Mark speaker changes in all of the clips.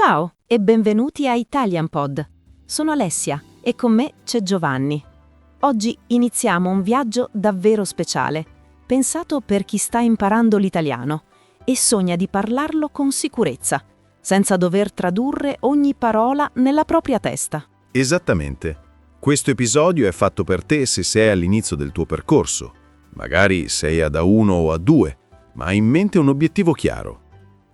Speaker 1: Ciao e benvenuti a Italian Pod. Sono Alessia e con me c'è Giovanni. Oggi iniziamo un viaggio davvero speciale, pensato per chi sta imparando l'italiano e sogna di parlarlo con sicurezza, senza dover tradurre ogni parola nella propria testa.
Speaker 2: Esattamente. Questo episodio è fatto per te se sei all'inizio del tuo percorso. Magari sei ad A1 o A2, ma hai in mente un obiettivo chiaro: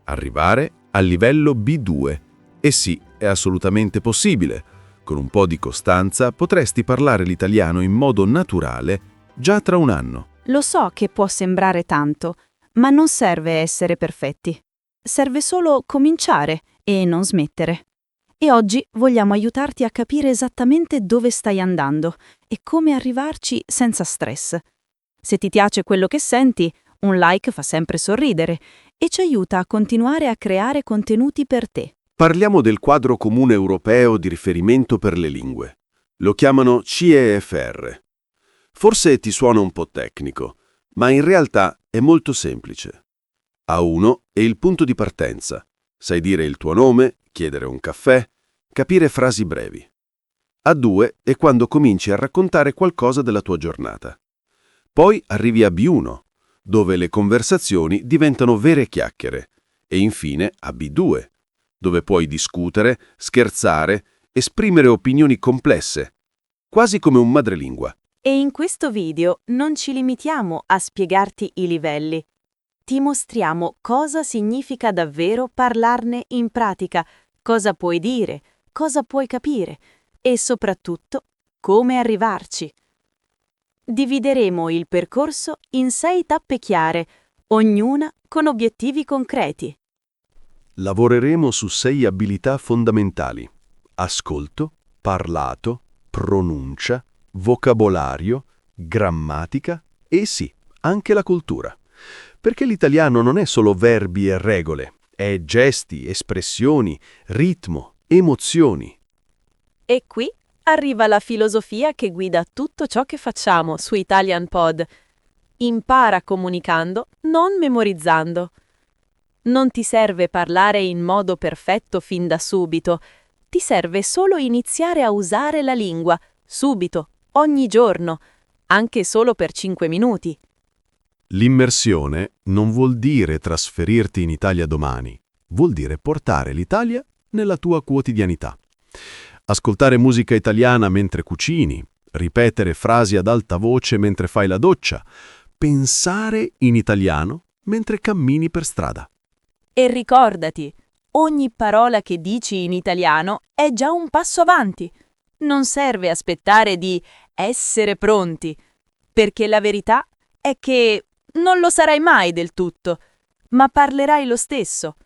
Speaker 2: arrivare al livello B2. E sì, è assolutamente possibile. Con un po' di costanza potresti parlare l'italiano in modo naturale già tra un anno.
Speaker 1: Lo so che può sembrare tanto, ma non serve essere perfetti. Serve solo cominciare e non smettere. E oggi vogliamo aiutarti a capire esattamente dove stai andando e come arrivarci senza stress. Se ti piace quello che senti, un like fa sempre sorridere e ci aiuta a continuare a creare contenuti per te.
Speaker 3: Parliamo del quadro comune europeo di riferimento per le lingue. Lo chiamano CEFR. Forse ti suona un po' tecnico, ma in realtà è molto semplice. A1 è il punto di partenza. Sai dire il tuo nome, chiedere un caffè, capire frasi brevi. A2 è quando cominci a raccontare qualcosa della tua giornata. Poi arrivi a B1, dove le conversazioni diventano vere chiacchiere. E infine a B2, dove puoi discutere, scherzare, esprimere opinioni complesse, quasi come un madrelingua.
Speaker 1: E in questo video non ci limitiamo a spiegarti i livelli. Ti mostriamo cosa significa davvero parlarne in pratica, cosa puoi dire, cosa puoi capire e soprattutto come arrivarci. Divideremo il percorso in 6 tappe chiare, ognuna con obiettivi concreti.
Speaker 3: Lavoreremo su 6 abilità fondamentali: ascolto, parlato, pronuncia, vocabolario, grammatica e sì, anche la cultura. Perché l'italiano non è solo verbi e regole, è gesti, espressioni, ritmo, emozioni.
Speaker 1: E qui arriva la filosofia che guida tutto ciò che facciamo su Italian Pod. Impara comunicando, non memorizzando. Non ti serve parlare in modo perfetto fin da subito, ti serve solo iniziare a usare la lingua, subito, ogni giorno, anche solo per 5 minuti.
Speaker 3: L'immersione non vuol dire trasferirti in Italia domani, vuol dire portare l'Italia nella tua quotidianità. Ascoltare musica italiana mentre cucini, ripetere frasi ad alta voce mentre fai la doccia, pensare in italiano mentre cammini per strada.
Speaker 1: E ricordati, ogni parola che dici in italiano è già un passo avanti. Non serve aspettare di essere pronti, perché la verità è che non lo sarai mai del tutto, ma parlerai lo stesso.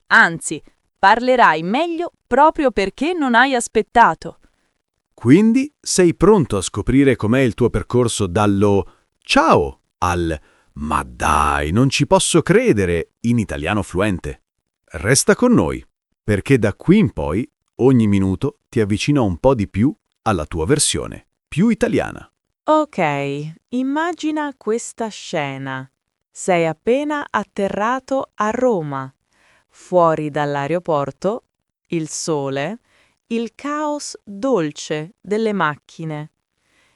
Speaker 1: Anzi, parlerai meglio proprio perché non hai aspettato.
Speaker 3: Quindi sei pronto a scoprire com'è il tuo percorso dallo ciao al ma dai, non ci posso credere in italiano fluente. Resta con noi, perché da qui in poi ogni minuto ti avvicina un po' di più alla tua versione più italiana.
Speaker 1: Ok, immagina questa scena. Sei appena atterrato a Roma. Fuori dall'aeroporto, il sole, il caos dolce delle macchine.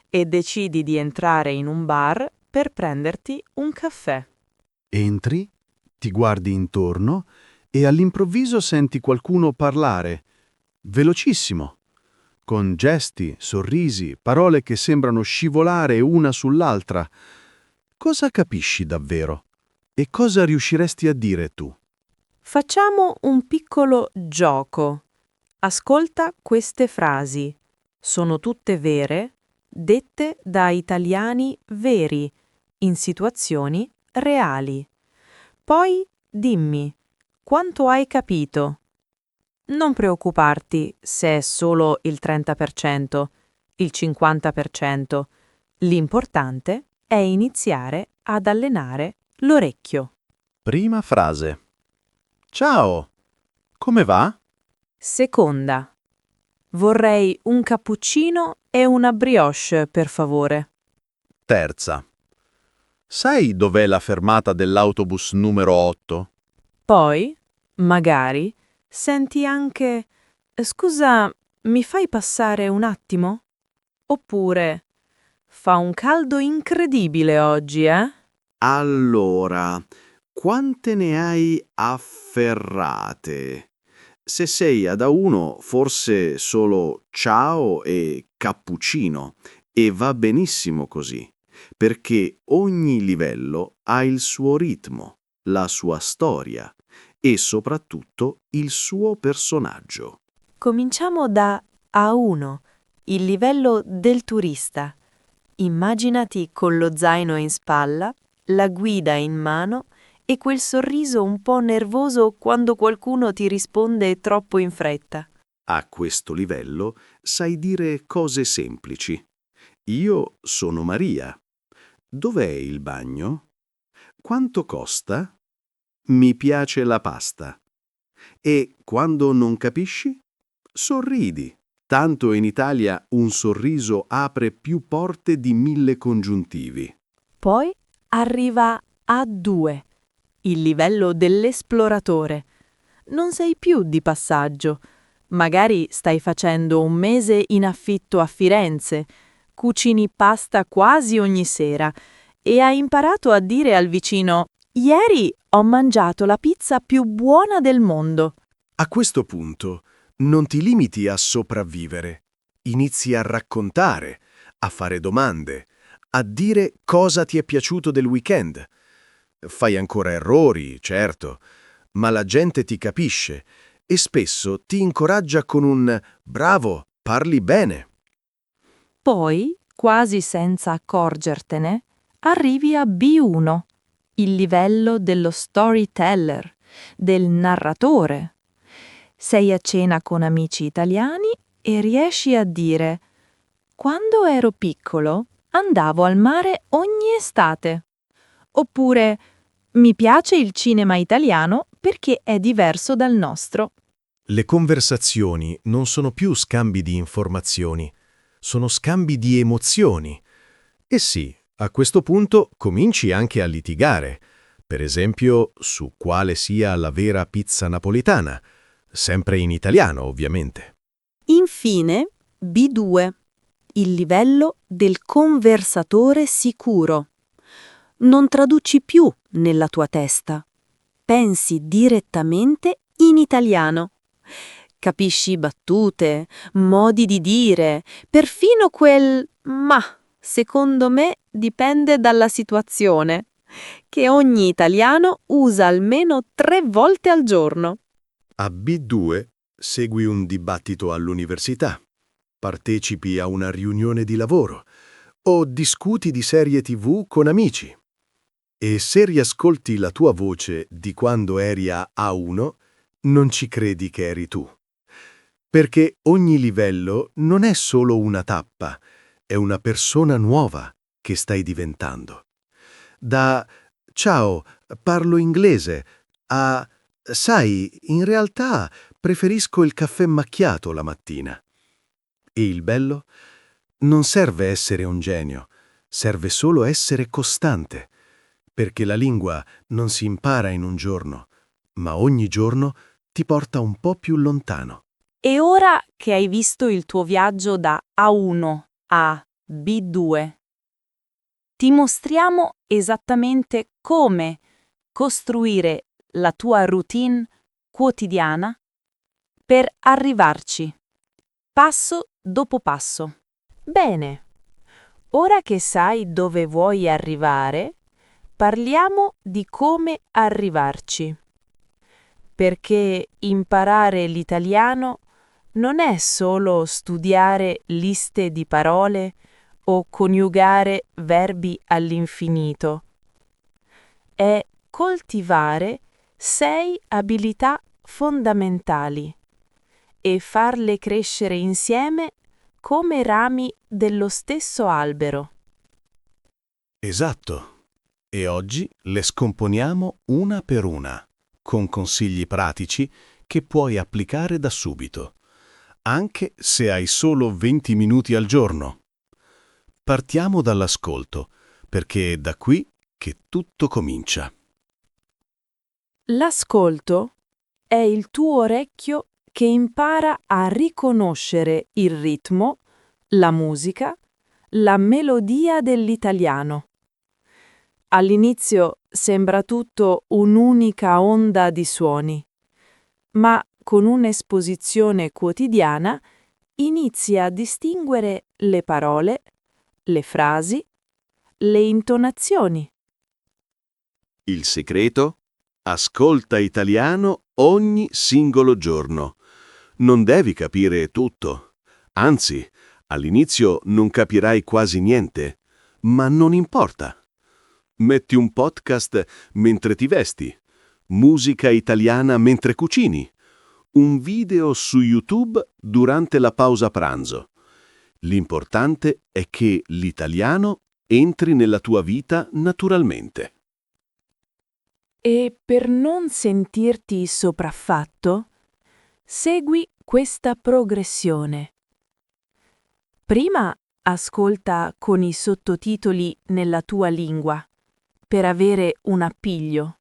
Speaker 1: E decidi di entrare in un bar per prenderti un caffè.
Speaker 3: Entri, ti guardi intorno e all'improvviso senti qualcuno parlare, velocissimo, con gesti, sorrisi, parole che sembrano scivolare una sull'altra. Cosa capisci davvero? E cosa riusciresti a dire tu?
Speaker 1: Facciamo un piccolo gioco. Ascolta queste frasi. Sono tutte vere, dette da italiani veri, in situazioni reali. Poi dimmi, quanto hai capito? Non preoccuparti se è solo il 30%, il 50%. L'importante è iniziare ad allenare l'orecchio.
Speaker 3: Prima frase. Ciao, come va?
Speaker 1: Seconda. Vorrei un cappuccino e una brioche, per favore.
Speaker 3: Terza. Sai dov'è la fermata dell'autobus numero 8?
Speaker 1: Poi, magari, Senti anche «Scusa, mi fai passare un attimo?» Oppure «Fa un caldo incredibile oggi, eh?»
Speaker 3: Allora, quante ne hai afferrate? Se sei ad A1, forse solo ciao e cappuccino, e va benissimo così, perché ogni livello ha il suo ritmo, la sua storia e soprattutto il suo personaggio.
Speaker 1: Cominciamo da A1, il livello del turista. Immaginati con lo zaino in spalla, la guida in mano e quel sorriso un po' nervoso quando qualcuno ti risponde troppo in fretta.
Speaker 3: A questo livello sai dire cose semplici. Io sono Maria. Dov'è il bagno? Quanto costa? Mi piace la pasta. E quando non capisci? Sorridi. Tanto in Italia un sorriso apre più porte di 1000 congiuntivi.
Speaker 1: Poi arriva A2, il livello dell'esploratore. Non sei più di passaggio. Magari stai facendo un mese in affitto a Firenze, cucini pasta quasi ogni sera e hai imparato a dire al vicino «Ieri ho mangiato la pizza più buona del mondo».
Speaker 4: A questo punto non ti limiti a sopravvivere, inizi a raccontare, a fare domande, a dire cosa ti è piaciuto del weekend. Fai ancora errori, certo, ma la gente ti capisce e spesso ti incoraggia con un «Bravo, parli bene».
Speaker 1: Poi, quasi senza accorgertene, arrivi a B1, il livello dello storyteller, del narratore. Sei a cena con amici italiani e riesci a dire «Quando ero piccolo andavo al mare ogni estate». Oppure «Mi piace il cinema italiano perché è diverso dal nostro».
Speaker 4: Le conversazioni non sono più scambi di informazioni, sono scambi di emozioni. E sì, a questo punto cominci anche a litigare, per esempio su quale sia la vera pizza napoletana, sempre in italiano ovviamente.
Speaker 1: Infine, B2, il livello del conversatore sicuro. Non traduci più nella tua testa. Pensi direttamente in italiano. Capisci battute, modi di dire, perfino quel «ma, secondo me dipende dalla situazione», che ogni italiano usa almeno 3 volte al giorno.
Speaker 4: A B2 segui un dibattito all'università, partecipi a una riunione di lavoro o discuti di serie TV con amici. E se riascolti la tua voce di quando eri a A1, non ci credi che eri tu. Perché ogni livello non è solo una tappa, è una persona nuova che stai diventando. Da «ciao, parlo inglese» a «sai, in realtà preferisco il caffè macchiato la mattina». E il bello? Non serve essere un genio, serve solo essere costante, perché la lingua non si impara in un giorno, ma ogni giorno ti porta un po' più lontano.
Speaker 1: E ora che hai visto il tuo viaggio da A1 a B2, ti mostriamo esattamente come costruire la tua routine quotidiana per arrivarci, passo dopo passo. Bene, ora che sai dove vuoi arrivare, parliamo di come arrivarci. Perché imparare l'italiano non è solo studiare liste di parole o coniugare verbi all'infinito. È coltivare 6 abilità fondamentali e farle crescere insieme come rami dello stesso albero.
Speaker 4: Esatto. E oggi le scomponiamo una per una, con consigli pratici che puoi applicare da subito, anche se hai solo 20 minuti al giorno. Partiamo dall'ascolto, perché è da qui che tutto comincia.
Speaker 1: L'ascolto è il tuo orecchio che impara a riconoscere il ritmo, la musica, la melodia dell'italiano. All'inizio sembra tutto un'unica onda di suoni, ma con un'esposizione quotidiana inizi a distinguere le parole, le frasi, le intonazioni.
Speaker 3: Il segreto? Ascolta italiano ogni singolo giorno. Non devi capire tutto. Anzi, all'inizio non capirai quasi niente, ma non importa. Metti un podcast mentre ti vesti, musica italiana mentre cucini, un video su YouTube durante la pausa pranzo. L'importante è che l'italiano entri nella tua vita naturalmente.
Speaker 1: E per non sentirti sopraffatto, segui questa progressione. Prima ascolta con i sottotitoli nella tua lingua, per avere un appiglio.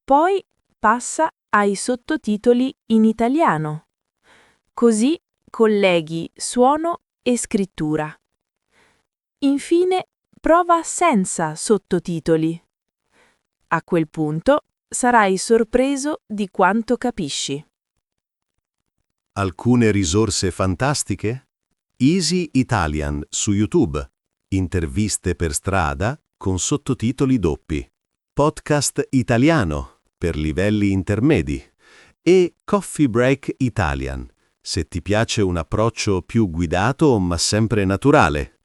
Speaker 1: Poi passa ai sottotitoli in italiano. Così colleghi suono e scrittura. Infine, prova senza sottotitoli. A quel punto sarai sorpreso di quanto capisci.
Speaker 4: Alcune risorse fantastiche? Easy Italian su YouTube, interviste per strada con sottotitoli doppi, podcast italiano per livelli intermedi e Coffee Break Italian, se ti piace un approccio più guidato ma sempre naturale.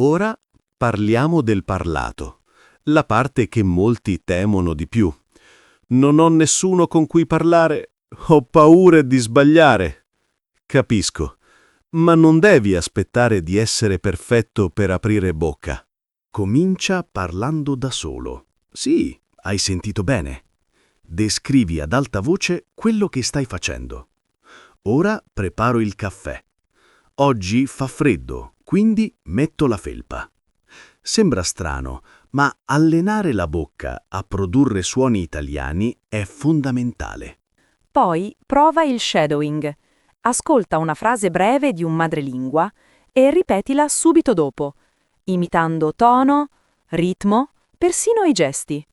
Speaker 4: Ora parliamo del parlato, la parte che molti temono di più. Non ho nessuno con cui parlare, ho paura di sbagliare. Capisco, ma non devi aspettare di essere perfetto per aprire bocca. Comincia parlando da solo. Sì, hai sentito bene. Descrivi ad alta voce quello che stai facendo. Ora preparo il caffè. Oggi fa freddo, quindi metto la felpa. Sembra strano, ma allenare la bocca a produrre suoni italiani è fondamentale.
Speaker 5: Poi prova il shadowing. Ascolta una frase breve di un madrelingua e ripetila subito dopo, imitando tono, ritmo, persino i gesti.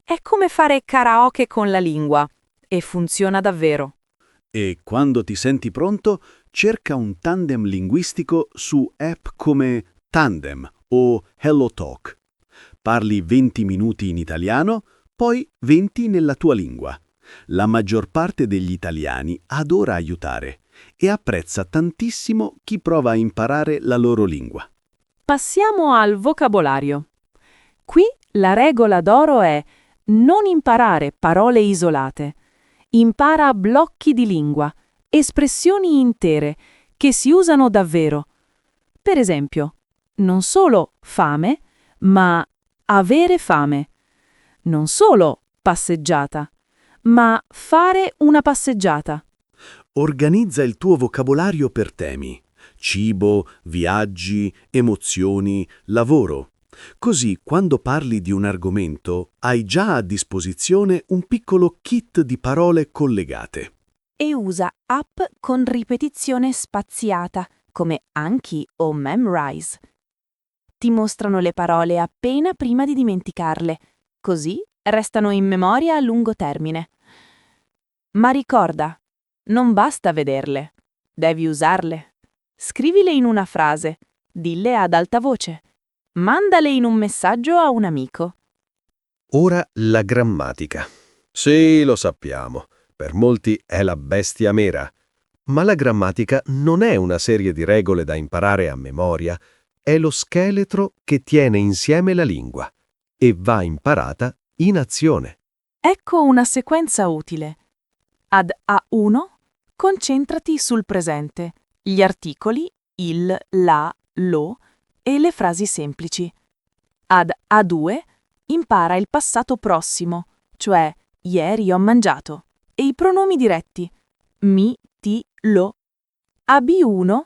Speaker 5: È come fare karaoke con la lingua e funziona davvero.
Speaker 4: E quando ti senti pronto, cerca un tandem linguistico su app come Tandem o HelloTalk. Parli 20 minuti in italiano, poi 20 nella tua lingua. La maggior parte degli italiani adora aiutare e apprezza tantissimo chi prova a imparare la loro lingua.
Speaker 5: Passiamo al vocabolario. Qui la regola d'oro è non imparare parole isolate. Impara blocchi di lingua, espressioni intere che si usano davvero. Per esempio, non solo fame, ma avere fame. Non solo passeggiata, ma fare una passeggiata.
Speaker 4: Organizza il tuo vocabolario per temi: cibo, viaggi, emozioni, lavoro. Così, quando parli di un argomento, hai già a disposizione un piccolo kit di parole collegate.
Speaker 5: E usa app con ripetizione spaziata, come Anki o Memrise. Ti mostrano le parole appena prima di dimenticarle, così restano in memoria a lungo termine. Ma ricorda, non basta vederle, devi usarle. Scrivile in una frase, dille ad alta voce, mandale in un messaggio a un amico.
Speaker 6: Ora la grammatica. Sì, lo sappiamo, per molti è la bestia nera. Ma la grammatica non è una serie di regole da imparare a memoria, è lo scheletro che tiene insieme la lingua e va imparata in azione.
Speaker 1: Ecco una sequenza utile. Ad A1, concentrati sul presente, gli articoli, il, la, lo e le frasi semplici. Ad A2, impara il passato prossimo, cioè ieri ho mangiato, e i pronomi diretti, mi, ti, lo. A B1,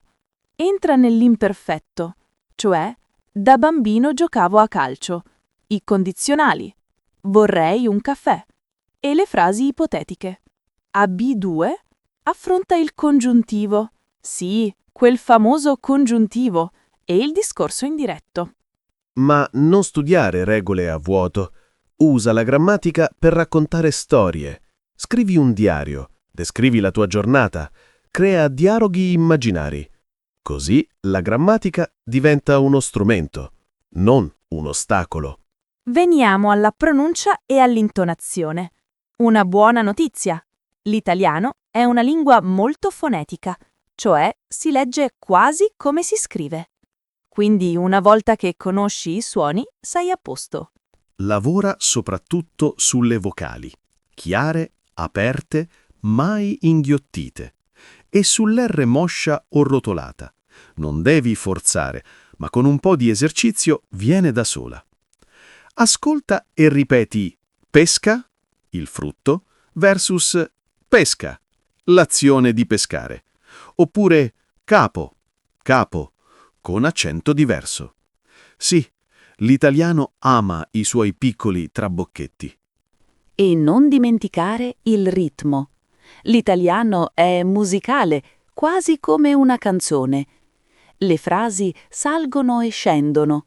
Speaker 1: entra nell'imperfetto, cioè da bambino giocavo a calcio, i condizionali, vorrei un caffè, e le frasi ipotetiche.
Speaker 5: A B2 affronta il congiuntivo. Sì, quel famoso congiuntivo e il discorso indiretto.
Speaker 6: Ma non studiare regole a vuoto. Usa la grammatica per raccontare storie. Scrivi un diario, descrivi la tua giornata, crea dialoghi immaginari. Così la grammatica diventa uno strumento, non un ostacolo.
Speaker 5: Veniamo alla pronuncia e all'intonazione. Una buona notizia. L'italiano è una lingua molto fonetica, cioè si legge quasi come si scrive. Quindi una volta che conosci i suoni, sei a posto.
Speaker 4: Lavora soprattutto sulle vocali, chiare, aperte, mai inghiottite, e sull'R moscia o rotolata. Non devi forzare, ma con un po' di esercizio viene da sola. Ascolta e ripeti pesca, il frutto, versus pesca, l'azione di pescare. Oppure capo, capo, con accento diverso. Sì, l'italiano ama i suoi piccoli trabocchetti.
Speaker 7: E non dimenticare il ritmo. L'italiano è musicale, quasi come una canzone. Le frasi salgono e scendono.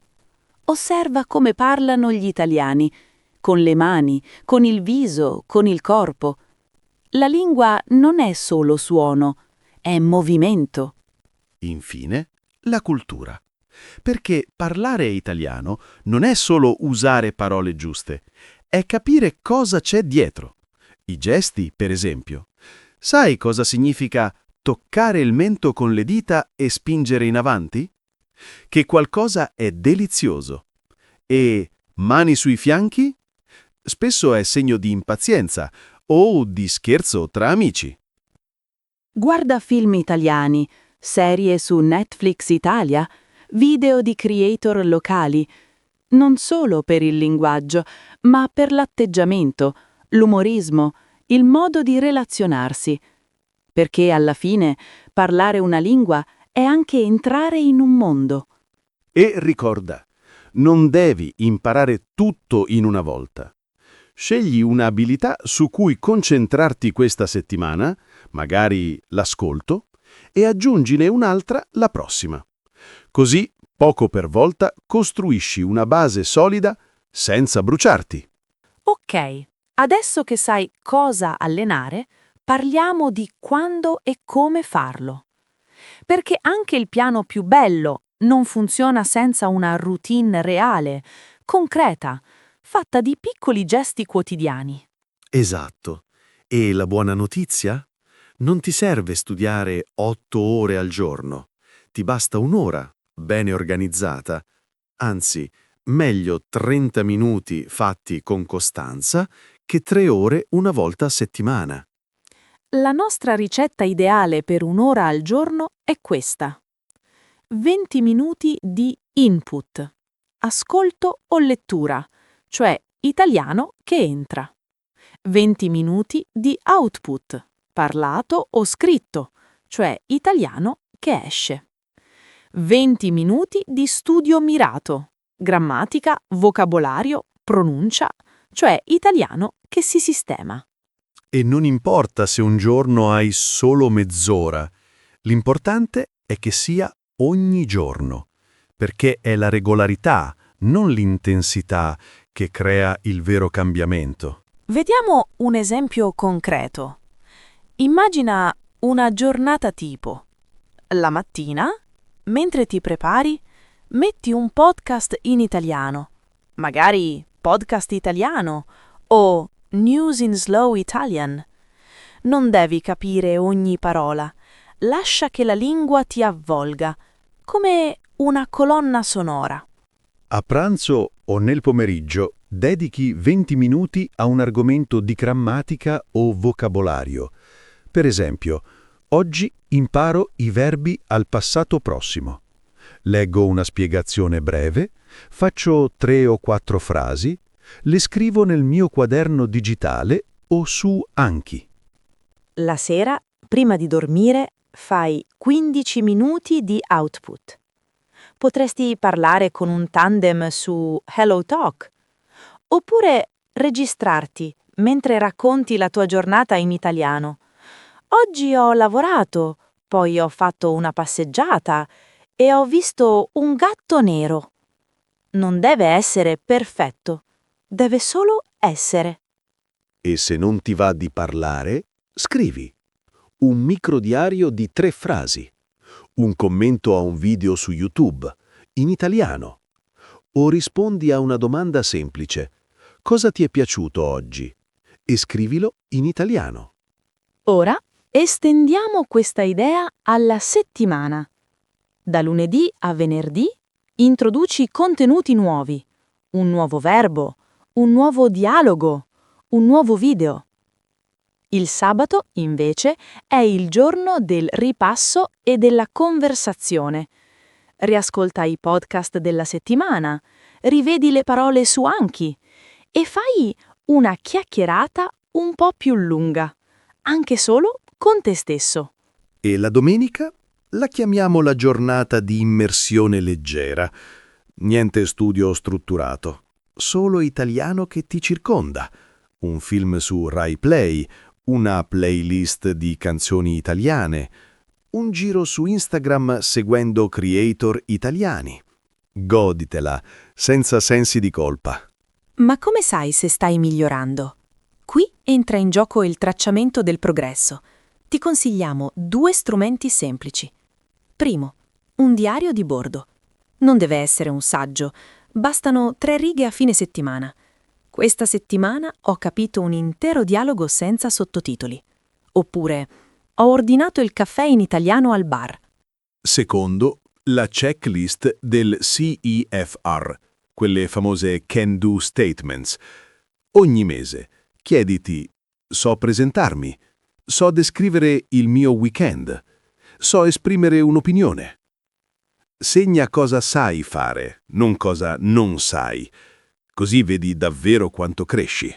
Speaker 7: Osserva come parlano gli italiani, con le mani, con il viso, con il corpo. La lingua non è solo suono, è movimento.
Speaker 4: Infine, la cultura. Perché parlare italiano non è solo usare parole giuste, è capire cosa c'è dietro. I gesti, per esempio. Sai cosa significa toccare il mento con le dita e spingere in avanti? Che qualcosa è delizioso. E mani sui fianchi? Spesso è segno di impazienza o di scherzo tra amici.
Speaker 7: Guarda film italiani, serie su Netflix Italia, video di creator locali, non solo per il linguaggio, ma per l'atteggiamento, l'umorismo, il modo di relazionarsi. Perché alla fine parlare una lingua è anche entrare in un mondo.
Speaker 4: E ricorda, non devi imparare tutto in una volta. Scegli un'abilità su cui concentrarti questa settimana, magari l'ascolto, e aggiungine un'altra la prossima. Così, poco per volta, costruisci una base solida senza bruciarti.
Speaker 5: Ok, adesso che sai cosa allenare, parliamo di quando e come farlo. Perché anche il piano più bello non funziona senza una routine reale, concreta, fatta di piccoli gesti quotidiani.
Speaker 4: Esatto. E la buona notizia? Non ti serve studiare 8 ore al giorno. Ti basta un'ora, bene organizzata. Anzi, meglio 30 minuti fatti con costanza che 3 ore una volta a settimana.
Speaker 5: La nostra ricetta ideale per un'ora al giorno è questa. 20 minuti di input, ascolto o lettura, cioè italiano che entra. 20 minuti di output, parlato o scritto, cioè italiano che esce. 20 minuti di studio mirato, grammatica, vocabolario, pronuncia, cioè italiano che si sistema.
Speaker 4: E non importa se un giorno hai solo mezz'ora, l'importante è che sia ogni giorno, perché è la regolarità, non l'intensità, che crea il vero cambiamento.
Speaker 5: Vediamo un esempio concreto. Immagina una giornata tipo. La mattina, mentre ti prepari, metti un podcast in italiano, magari podcast italiano o News in Slow Italian. Non devi capire ogni parola, lascia che la lingua ti avvolga, come una colonna sonora.
Speaker 8: A pranzo o nel pomeriggio dedichi 20 minuti a un argomento di grammatica o vocabolario. Per esempio, oggi imparo i verbi al passato prossimo. Leggo una spiegazione breve, faccio 3 o 4 frasi, le scrivo nel mio quaderno digitale o su Anki.
Speaker 1: La sera, prima di dormire, fai 15 minuti di output. Potresti parlare con un tandem su HelloTalk, oppure registrarti mentre racconti la tua giornata in italiano. Oggi ho lavorato, poi ho fatto una passeggiata e ho visto un gatto nero. Non deve essere perfetto, deve solo essere.
Speaker 3: E se non ti va di parlare, scrivi. Un microdiario di 3 frasi. Un commento a un video su YouTube, in italiano. O rispondi a una domanda semplice. Cosa ti è piaciuto oggi? E scrivilo in italiano.
Speaker 5: Ora estendiamo questa idea alla settimana. Da lunedì a venerdì introduci contenuti nuovi, un nuovo verbo, un nuovo dialogo, un nuovo video. Il sabato, invece, è il giorno del ripasso e della conversazione. Riascolta i podcast della settimana, rivedi le parole su Anki e fai una chiacchierata un po' più lunga, anche solo con te stesso.
Speaker 4: E la domenica la chiamiamo la giornata di immersione leggera. Niente studio strutturato, solo italiano che ti circonda. Un film su Rai Play, una playlist di canzoni italiane, un giro su Instagram seguendo creator italiani. Goditela, senza sensi di colpa.
Speaker 5: Ma come sai se stai migliorando? Qui entra in gioco il tracciamento del progresso. Ti consigliamo 2 strumenti semplici. Primo, un diario di bordo. Non deve essere un saggio, bastano 3 righe a fine settimana. Questa settimana ho capito un intero dialogo senza sottotitoli. Oppure, ho ordinato il caffè in italiano al bar.
Speaker 2: Secondo, la checklist del CEFR, quelle famose can-do statements. Ogni mese chiediti: so presentarmi, so descrivere il mio weekend, so esprimere un'opinione. Segna cosa sai fare, non cosa non sai. Così vedi davvero quanto cresci.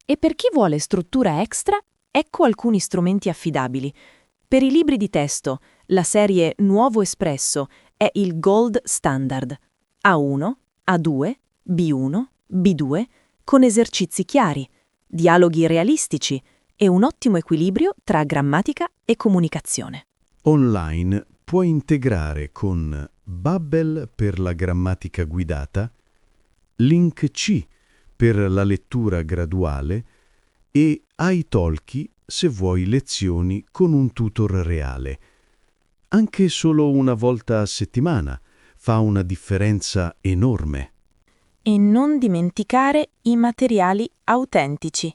Speaker 5: E per chi vuole struttura extra, ecco alcuni strumenti affidabili. Per i libri di testo, la serie Nuovo Espresso è il gold standard. A1, A2, B1, B2, con esercizi chiari, dialoghi realistici e un ottimo equilibrio tra grammatica e comunicazione.
Speaker 8: Online puoi integrare con Babbel per la grammatica guidata, LinkC per la lettura graduale e italki se vuoi lezioni con un tutor reale. Anche solo una volta a settimana fa una differenza enorme.
Speaker 1: E non dimenticare i materiali autentici.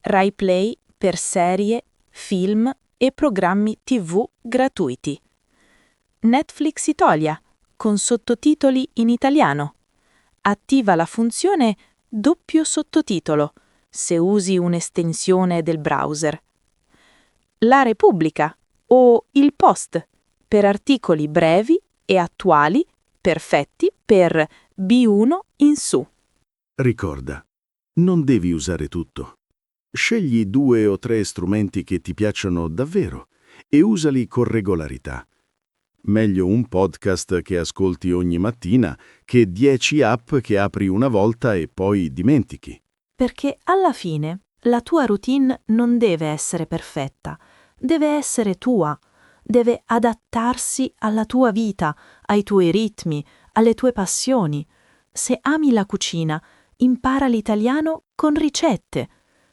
Speaker 1: Rai Play per serie, film e programmi TV gratuiti. Netflix Italia con sottotitoli in italiano. Attiva la funzione doppio sottotitolo se usi un'estensione del browser. La Repubblica o Il Post per articoli brevi e attuali perfetti per B1 in su.
Speaker 4: Ricorda, non devi usare tutto. Scegli 2 o 3 strumenti che ti piacciono davvero e usali con regolarità. Meglio un podcast che ascolti ogni mattina che 10 app che apri una volta e poi dimentichi.
Speaker 1: Perché alla fine la tua routine non deve essere perfetta, deve essere tua, deve adattarsi alla tua vita, ai tuoi ritmi, alle tue passioni. Se ami la cucina, impara l'italiano con ricette.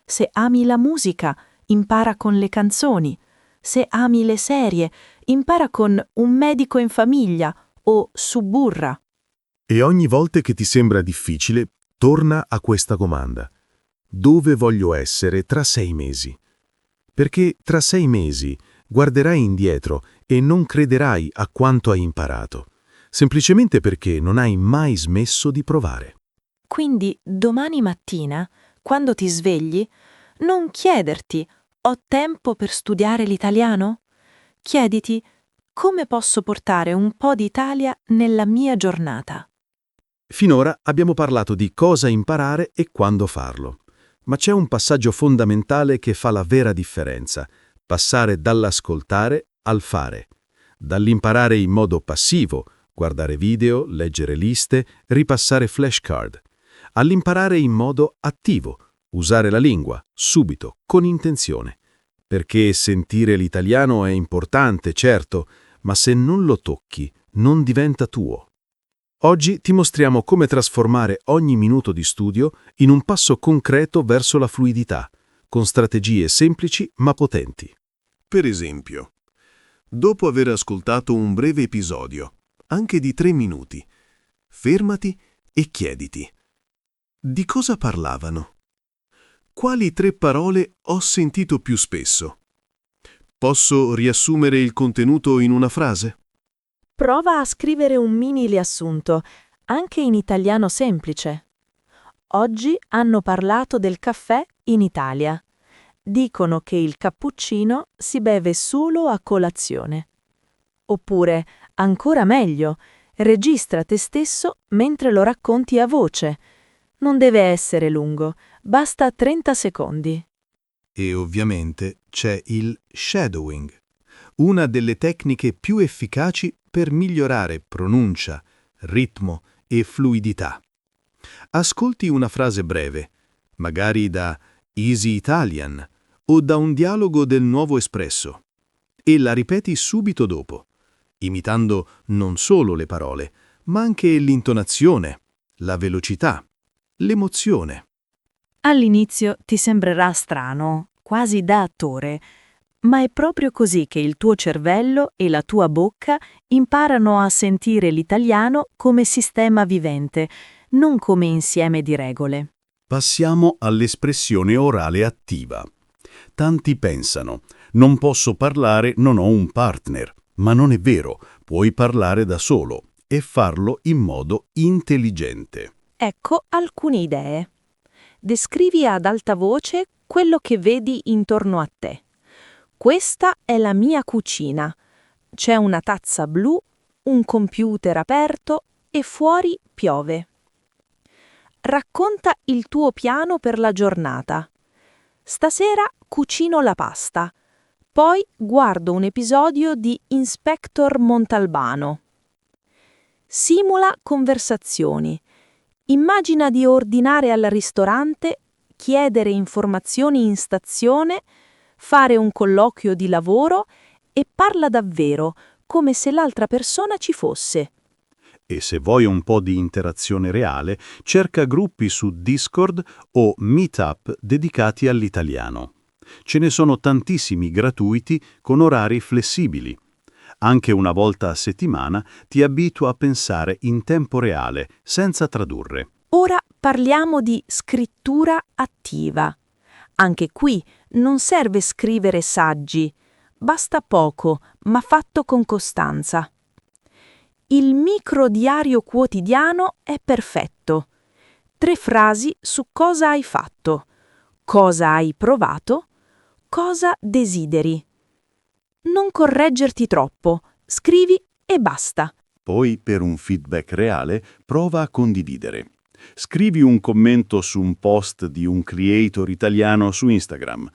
Speaker 1: Se ami la musica, impara con le canzoni. Se ami le serie, impara con Un medico in famiglia o Suburra.
Speaker 2: E ogni volta che ti sembra difficile, torna a questa domanda. Dove voglio essere tra 6 mesi? Perché tra 6 mesi guarderai indietro e non crederai a quanto hai imparato, semplicemente perché non hai mai smesso di provare.
Speaker 1: Quindi domani mattina, quando ti svegli, non chiederti: ho tempo per studiare l'italiano? Chiediti: come posso portare un po' di Italia nella mia giornata?
Speaker 2: Finora abbiamo parlato di cosa imparare e quando farlo. Ma c'è un passaggio fondamentale che fa la vera differenza: passare dall'ascoltare al fare. Dall'imparare in modo passivo, guardare video, leggere liste, ripassare flashcard, all'imparare in modo attivo, Usare la lingua, subito, con intenzione. Perché sentire l'italiano è importante, certo, ma se non lo tocchi, non diventa tuo. Oggi ti mostriamo come trasformare ogni minuto di studio in un passo concreto verso la fluidità, con strategie semplici ma potenti.
Speaker 4: Per esempio, dopo aver ascoltato un breve episodio, anche di 3 minuti, fermati e chiediti: di cosa parlavano? Quali 3 parole ho sentito più spesso? Posso riassumere il contenuto in una frase?
Speaker 5: Prova a scrivere un mini riassunto, anche in italiano semplice. Oggi hanno parlato del caffè in Italia. Dicono che il cappuccino si beve solo a colazione. Oppure, ancora meglio, registra te stesso mentre lo racconti a voce. Non deve essere lungo, basta 30 secondi.
Speaker 4: E ovviamente c'è il shadowing, una delle tecniche più efficaci per migliorare pronuncia, ritmo e fluidità. Ascolti una frase breve, magari da Easy Italian o da un dialogo del Nuovo Espresso, e la ripeti subito dopo, imitando non solo le parole, ma anche l'intonazione, la velocità, l'emozione.
Speaker 5: All'inizio ti sembrerà strano, quasi da attore, ma è proprio così che il tuo cervello e la tua bocca imparano a sentire l'italiano come sistema vivente, non come insieme di regole.
Speaker 8: Passiamo all'espressione orale attiva. Tanti pensano, non posso parlare, non ho un partner. Ma non è vero, puoi parlare da solo e farlo in modo intelligente.
Speaker 5: Ecco alcune idee. Descrivi ad alta voce quello che vedi intorno a te. Questa è la mia cucina. C'è una tazza blu, un computer aperto e fuori piove. Racconta il tuo piano per la giornata. Stasera cucino la pasta. Poi guardo un episodio di Inspector Montalbano. Simula conversazioni. Immagina di ordinare al ristorante, chiedere informazioni in stazione, fare un colloquio di lavoro e parla davvero, come se l'altra persona ci fosse.
Speaker 8: E se vuoi un po' di interazione reale, cerca gruppi su Discord o Meetup dedicati all'italiano. Ce ne sono tantissimi gratuiti con orari flessibili. Anche una volta a settimana ti abitua a pensare in tempo reale, senza tradurre.
Speaker 5: Ora parliamo di scrittura attiva. Anche qui non serve scrivere saggi, basta poco, ma fatto con costanza. Il microdiario quotidiano è perfetto. 3 frasi su cosa hai fatto, cosa hai provato, cosa desideri. Non correggerti troppo, scrivi e basta.
Speaker 8: Poi, per un feedback reale, prova a condividere. Scrivi un commento su un post di un creator italiano su Instagram.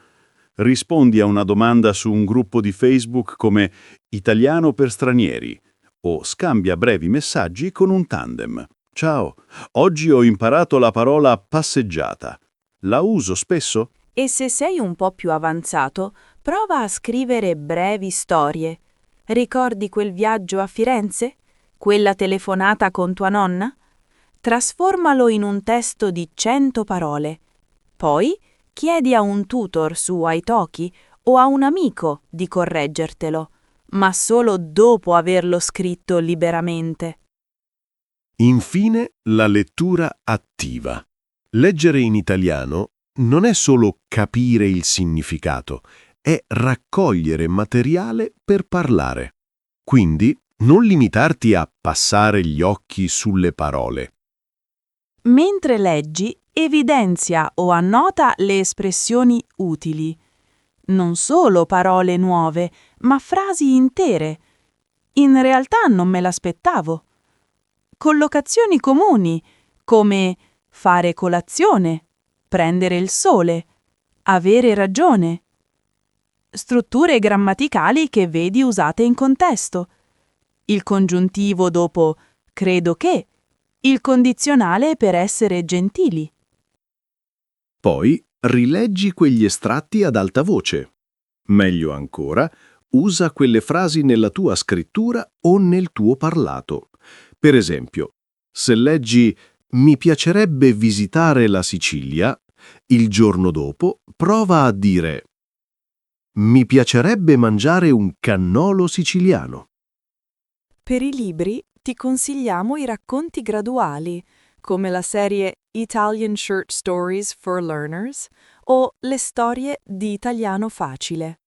Speaker 8: Rispondi a una domanda su un gruppo di Facebook come Italiano per stranieri o scambia brevi messaggi con un tandem. Ciao, oggi ho imparato la parola passeggiata. La uso spesso?
Speaker 5: E se sei un po' più avanzato, prova a scrivere brevi storie. Ricordi quel viaggio a Firenze? Quella telefonata con tua nonna? Trasformalo in un testo di 100 parole. Poi chiedi a un tutor su Italki o a un amico di correggertelo, ma solo dopo averlo scritto liberamente.
Speaker 3: Infine, la lettura attiva. Leggere in italiano non è solo capire il significato, è raccogliere materiale per parlare. Quindi, non limitarti a passare gli occhi sulle parole.
Speaker 5: Mentre leggi, evidenzia o annota le espressioni utili. Non solo parole nuove, ma frasi intere. In realtà non me l'aspettavo. Collocazioni comuni, come fare colazione, prendere il sole, avere ragione. Strutture grammaticali che vedi usate in contesto. Il congiuntivo dopo credo che, il condizionale per essere gentili.
Speaker 3: Poi,
Speaker 4: rileggi quegli estratti ad alta voce. Meglio ancora, usa quelle frasi nella tua scrittura o nel tuo parlato. Per esempio, se leggi «Mi piacerebbe visitare la Sicilia», il giorno dopo prova a dire «Mi piacerebbe mangiare un cannolo siciliano».
Speaker 5: Per i libri ti consigliamo i racconti graduali, come la serie Italian Short Stories for Learners o le storie di italiano facile.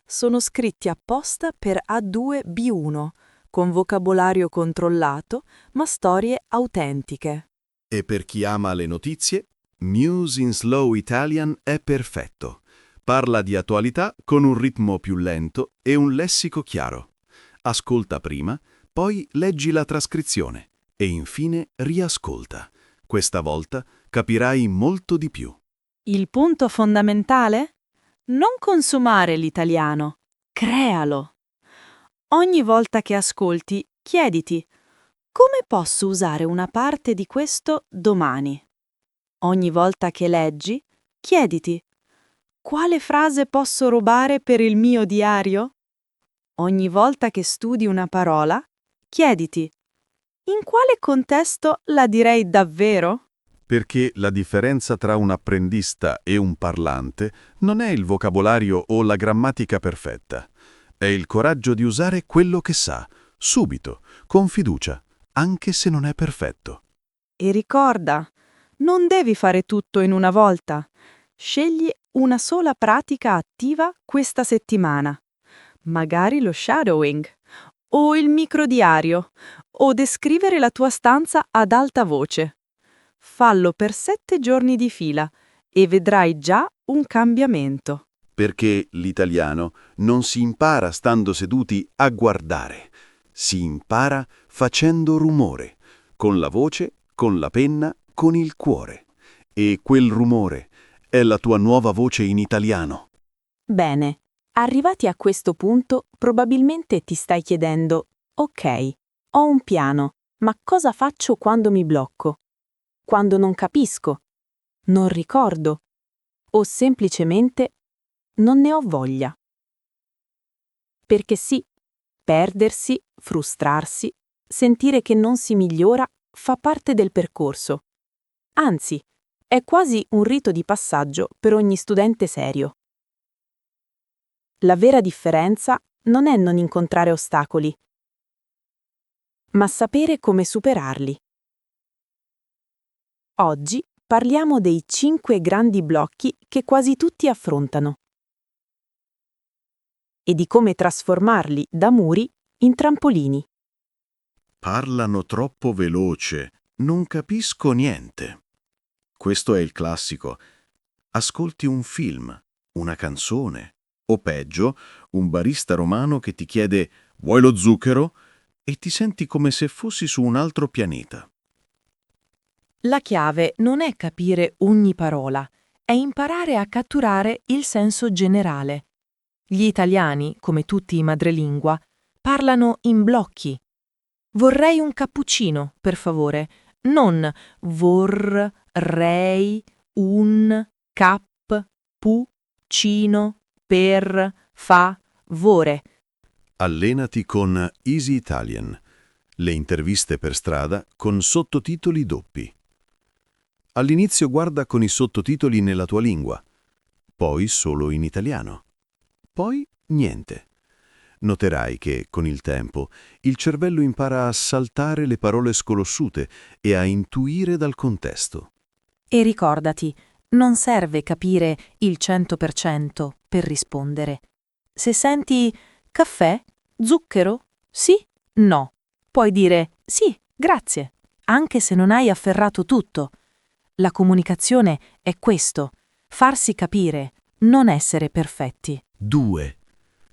Speaker 5: Sono scritti apposta per A2 B1, con vocabolario controllato, ma storie autentiche.
Speaker 2: E per chi ama le notizie, Muse in Slow Italian è perfetto. Parla di attualità con un ritmo più lento e un lessico chiaro. Ascolta prima, poi leggi la trascrizione e infine riascolta. Questa volta capirai molto di più.
Speaker 5: Il punto fondamentale? Non consumare l'italiano, crealo. Ogni volta che ascolti, chiediti: come posso usare una parte di questo domani? Ogni volta che leggi, chiediti: quale frase posso rubare per il mio diario? Ogni volta che studi una parola, chiediti: in quale contesto la direi davvero?
Speaker 2: Perché la differenza tra un apprendista e un parlante non è il vocabolario o la grammatica perfetta. È il coraggio di usare quello che sa, subito, con fiducia, anche se non è perfetto.
Speaker 5: E ricorda, non devi fare tutto in una volta. Scegli una sola pratica attiva questa settimana. Magari lo shadowing, o il microdiario, o descrivere la tua stanza ad alta voce. Fallo per 7 giorni di fila e vedrai già un cambiamento.
Speaker 2: Perché l'italiano non si impara stando seduti a guardare, si impara facendo rumore, con la voce, con la penna, con il cuore. E quel rumore è la tua nuova voce in italiano.
Speaker 5: Bene, arrivati a questo punto, probabilmente ti stai chiedendo: ok, ho un piano, ma cosa faccio quando mi blocco? Quando non capisco? Non ricordo? O semplicemente non ne ho voglia? Perché sì, perdersi, frustrarsi, sentire che non si migliora fa parte del percorso. Anzi, è quasi un rito di passaggio per ogni studente serio. La vera differenza non è non incontrare ostacoli, ma sapere come superarli. Oggi parliamo dei 5 grandi blocchi che quasi tutti affrontano e di come trasformarli da muri in trampolini.
Speaker 2: Parlano troppo veloce, non capisco niente. Questo è il classico. Ascolti un film, una canzone, o peggio, un barista romano che ti chiede «Vuoi lo zucchero?» e ti senti come se fossi su un altro pianeta.
Speaker 1: La chiave non è capire ogni parola, è imparare a catturare il senso generale. Gli italiani, come tutti i madrelingua, parlano in blocchi. Vorrei un cappuccino, per favore, non vorrei un cappuccino per favore.
Speaker 2: Allenati con Easy Italian, le interviste per strada con sottotitoli doppi. All'inizio guarda con i sottotitoli nella tua lingua, poi solo in italiano, poi niente. Noterai che, con il tempo, il cervello impara a saltare le parole sconosciute e a intuire dal contesto.
Speaker 1: E ricordati, non serve capire il 100% per rispondere. Se senti caffè, zucchero, sì, no, puoi dire sì, grazie, anche se non hai afferrato tutto. La comunicazione è questo, farsi capire, non essere perfetti.
Speaker 8: 2.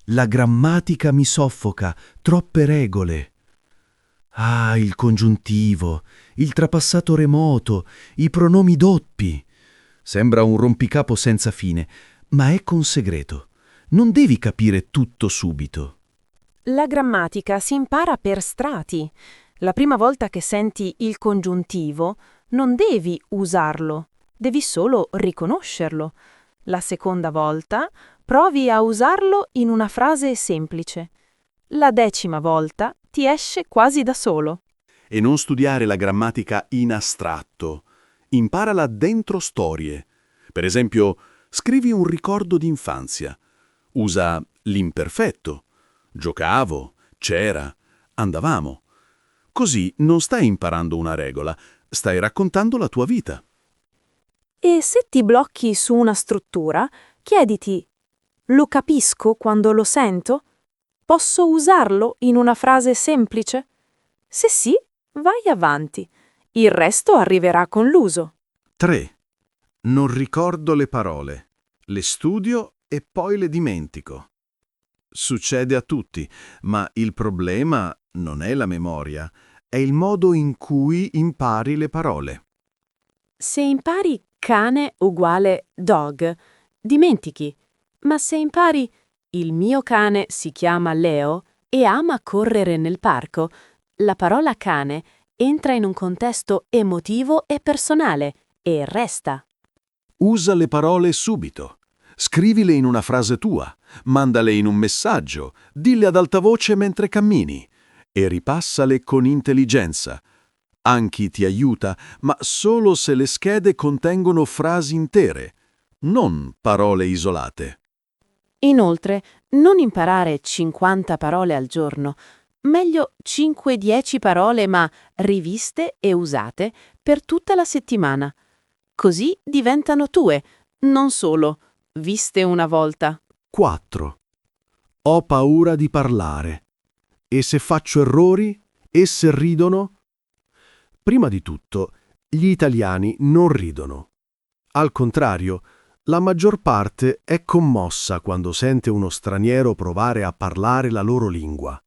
Speaker 8: La grammatica mi soffoca, troppe regole. Ah, il congiuntivo, il trapassato remoto, i pronomi doppi. Sembra un rompicapo senza fine, ma è con segreto. Non devi capire tutto subito.
Speaker 1: La grammatica si impara per strati. La prima volta che senti il congiuntivo, non devi usarlo,
Speaker 5: Devi solo riconoscerlo. La seconda volta provi a usarlo in una frase semplice. La 10ª volta ti esce quasi da solo.
Speaker 3: E non studiare la grammatica in astratto. Imparala dentro storie. Per esempio, scrivi un ricordo d'infanzia. Usa l'imperfetto. Giocavo, c'era, andavamo. Così non stai imparando una regola, stai raccontando la tua vita.
Speaker 5: E se ti blocchi su una struttura, chiediti: lo capisco quando lo sento? Posso usarlo in una frase semplice? Se sì, vai avanti. Il resto arriverà con l'uso.
Speaker 2: 3. Non ricordo le parole. Le studio e poi le dimentico. Succede a tutti, ma il problema non è la memoria, è il modo in cui impari le parole.
Speaker 5: Se impari cane uguale dog, dimentichi. Ma se impari il mio cane si chiama Leo e ama correre nel parco, la parola cane entra in un contesto emotivo e personale e resta.
Speaker 3: Usa le parole subito. Scrivile in una frase tua, mandale in un messaggio, dille ad alta voce mentre cammini e ripassale con intelligenza. Anki ti aiuta, ma solo se le schede contengono frasi intere, non parole isolate.
Speaker 5: Inoltre, non imparare 50 parole al giorno, meglio 5-10 parole ma riviste e usate per tutta la settimana. Così diventano tue, non solo viste una volta.
Speaker 4: 4. Ho paura di parlare. E se faccio errori? Esse ridono? Prima di tutto, gli italiani non ridono. Al contrario, la maggior parte è commossa quando sente uno straniero provare a parlare la loro lingua.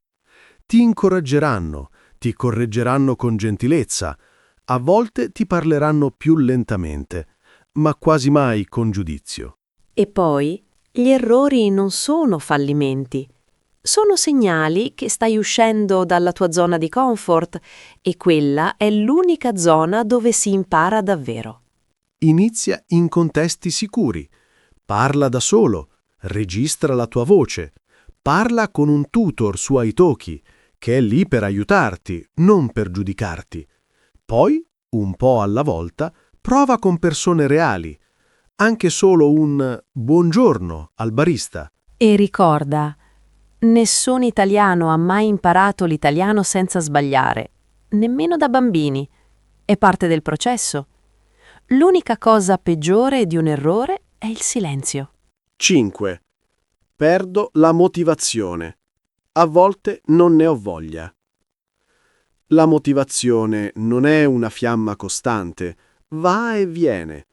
Speaker 4: Ti incoraggeranno, ti correggeranno con gentilezza, a volte ti parleranno più lentamente, ma quasi mai con giudizio.
Speaker 1: E poi, gli errori non sono fallimenti. Sono segnali che stai uscendo dalla tua zona di comfort e quella è l'unica zona dove si impara davvero.
Speaker 4: Inizia in contesti sicuri. Parla da solo, registra la tua voce, parla con un tutor su Italki, che è lì per aiutarti, non per giudicarti. Poi, un po' alla volta, prova con persone reali. Anche solo un buongiorno al barista.
Speaker 1: E ricorda, nessun italiano ha mai imparato l'italiano senza sbagliare, nemmeno da bambini. È parte del processo. L'unica cosa peggiore di un errore è il silenzio.
Speaker 4: 5. Perdo la motivazione. A volte non ne ho voglia. La motivazione non è una fiamma costante, va e viene.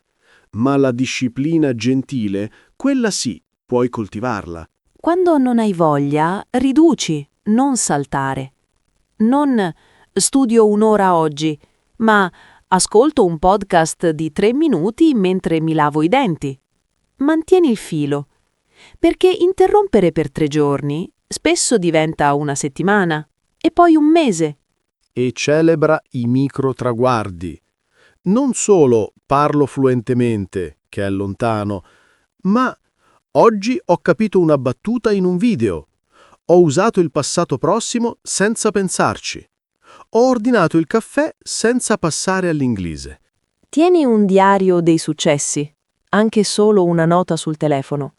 Speaker 4: Ma la disciplina gentile, quella sì, puoi coltivarla.
Speaker 1: Quando non hai voglia, riduci, non saltare. Non studio un'ora oggi, ma ascolto un podcast di 3 minuti mentre mi lavo i denti. Mantieni il filo, perché interrompere per 3 giorni spesso diventa una settimana e poi un mese.
Speaker 4: E celebra i micro traguardi. Non solo parlo fluentemente, che è lontano, ma oggi ho capito una battuta in un video. Ho usato il passato prossimo senza pensarci. Ho ordinato il caffè senza passare all'inglese.
Speaker 1: Tieni un diario dei successi, anche solo una nota sul telefono.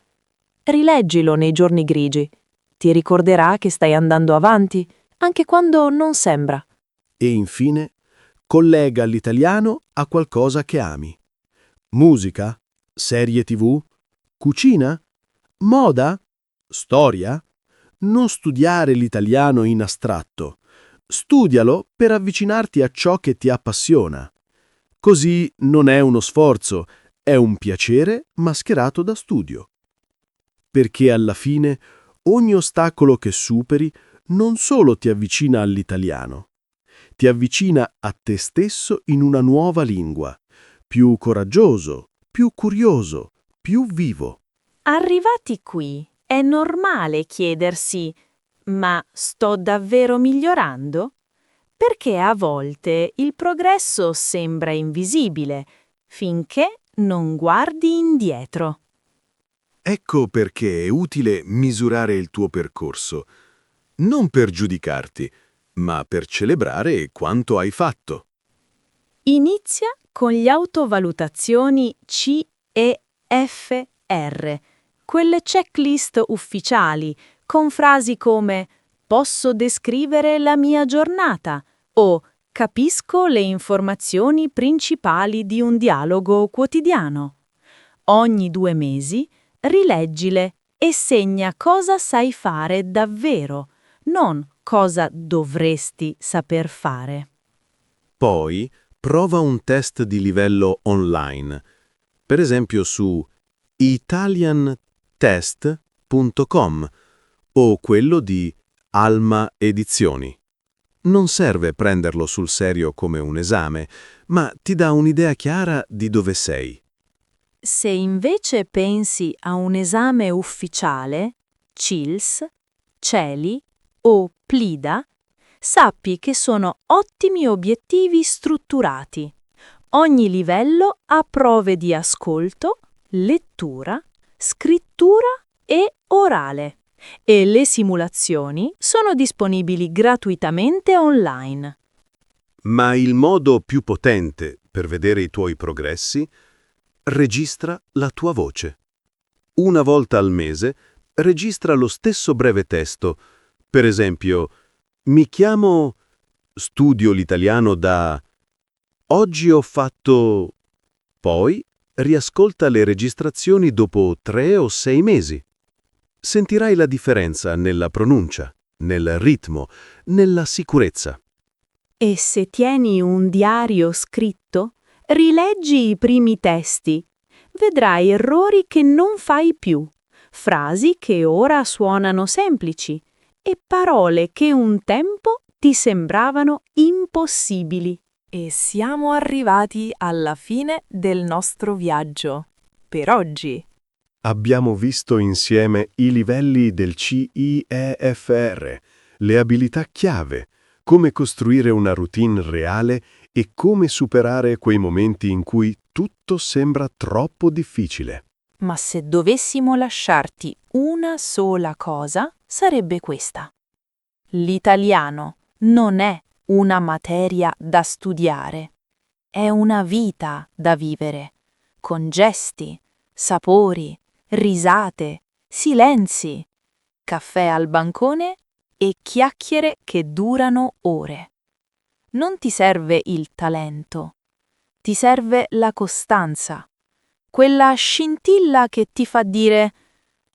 Speaker 1: Rileggilo nei giorni grigi. Ti ricorderà che stai andando avanti, anche quando non sembra.
Speaker 4: E infine, collega l'italiano a qualcosa che ami. Musica? Serie TV? Cucina? Moda? Storia? Non studiare l'italiano in astratto. Studialo per avvicinarti a ciò che ti appassiona. Così non è uno sforzo, è un piacere mascherato da studio. Perché alla fine ogni ostacolo che superi non solo ti avvicina all'italiano, ti avvicina a te stesso in una nuova lingua, più coraggioso, più curioso, più vivo.
Speaker 5: Arrivati qui, è normale chiedersi: ma sto davvero migliorando? Perché a volte il progresso sembra invisibile, finché
Speaker 1: non guardi indietro.
Speaker 4: Ecco perché è utile misurare il tuo percorso, non per giudicarti, ma per celebrare quanto hai fatto.
Speaker 1: Inizia con le autovalutazioni C e F R, quelle checklist ufficiali, con frasi come «Posso descrivere la mia giornata» o «Capisco le informazioni principali di un dialogo quotidiano». Ogni 2 mesi rileggile e segna cosa sai fare davvero, non cosa dovresti saper fare.
Speaker 3: Poi prova un test di livello online, per esempio su italiantest.com o quello di Alma Edizioni. Non serve prenderlo sul serio come un esame, ma ti dà un'idea chiara di dove sei.
Speaker 1: Se invece pensi a un esame ufficiale, CILS, CELI o PLIDA, sappi che sono ottimi obiettivi strutturati. Ogni livello ha prove di ascolto, lettura, scrittura e orale. E le simulazioni sono disponibili gratuitamente online.
Speaker 3: Ma il modo più potente per vedere i tuoi progressi: registra la tua voce. Una volta al mese registra lo stesso breve testo. Per esempio, mi chiamo, studio l'italiano da, oggi ho fatto. Poi riascolta le registrazioni dopo 3 o 6 mesi. Sentirai la differenza nella pronuncia, nel ritmo, nella sicurezza.
Speaker 1: E se tieni un diario scritto, rileggi i primi testi. Vedrai errori che non fai più, frasi che ora suonano semplici e parole che un tempo ti sembravano impossibili.
Speaker 5: E siamo arrivati alla fine del nostro viaggio. Per oggi.
Speaker 4: Abbiamo visto insieme i livelli del CIEFR, le abilità chiave, come costruire una routine reale e come superare quei momenti in cui tutto sembra troppo difficile.
Speaker 5: Ma se dovessimo lasciarti una sola cosa, sarebbe questa. L'italiano non è una materia da studiare, è una vita da vivere, con gesti, sapori, risate, silenzi, caffè al bancone e chiacchiere che durano ore. Non ti serve il talento, ti serve la costanza, quella scintilla che ti fa dire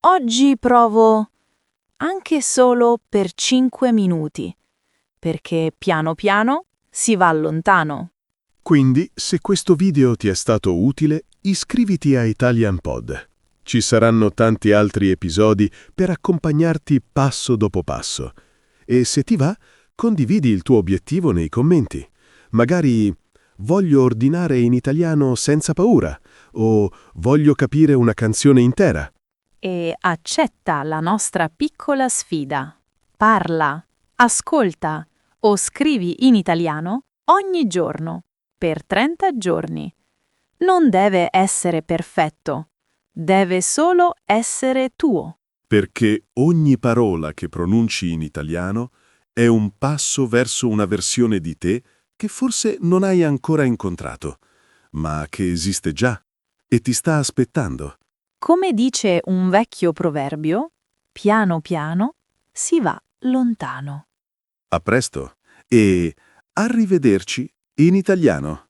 Speaker 5: «Oggi provo anche solo per 5 minuti», perché piano piano si va lontano.
Speaker 4: Quindi, se questo video ti è stato utile, iscriviti a Italian Pod. Ci saranno tanti altri episodi per accompagnarti passo dopo passo. E se ti va, condividi il tuo obiettivo nei commenti. Magari voglio ordinare in italiano senza paura o voglio capire una canzone intera.
Speaker 1: E accetta la nostra piccola sfida. Parla, ascolta o scrivi in italiano ogni giorno, per 30 giorni. Non deve essere perfetto, deve solo essere tuo.
Speaker 3: Perché ogni parola che pronunci in italiano è un passo verso una versione di te che forse non hai ancora incontrato, ma che esiste già e ti sta aspettando.
Speaker 1: Come dice un vecchio proverbio, piano piano si va lontano.
Speaker 3: A presto e arrivederci in italiano.